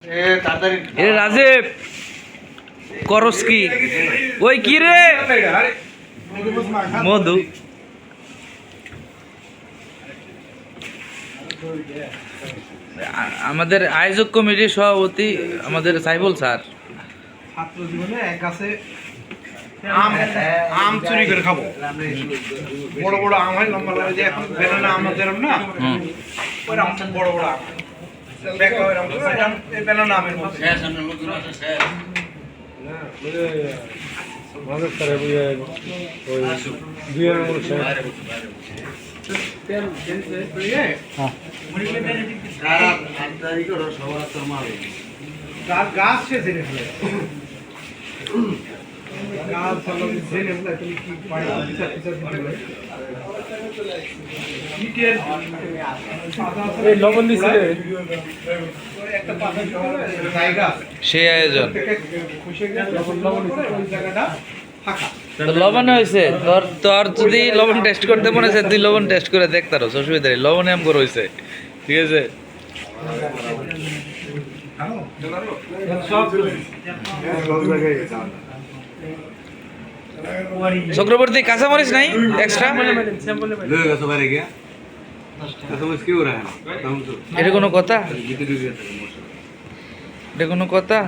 এ রাজীব করস কি ওই কি রে মধু আমাদের আয়োজক কমিটির সভাপতি আমাদের সাইফুল স্যার। ছাত্র জীবনে এক গাছে আম চুরি করে খাবো, বড় বড় আম হয় লম্বা লম্বা, যে এখন বেনানা আম যেরকম না ওইরকম বড় বড় আম বেনানা আমের মধ্যে গাছ সে জেনে ফেলে লবণ দিছিলে সেই আয়োজন লবণ হয়েছে। তোর তোর যদি লবণ টেস্ট করতে মনে আছে তুই লবণ টেস্ট করে দেখ, তার অসুবিধা নেই, লবণ এম করে হয়েছে, ঠিক আছে। চক্রবর্তী কাঁচামরিচ নাই এক্সট্রা? এটা কোনো কথা? এটা কোনো কথা?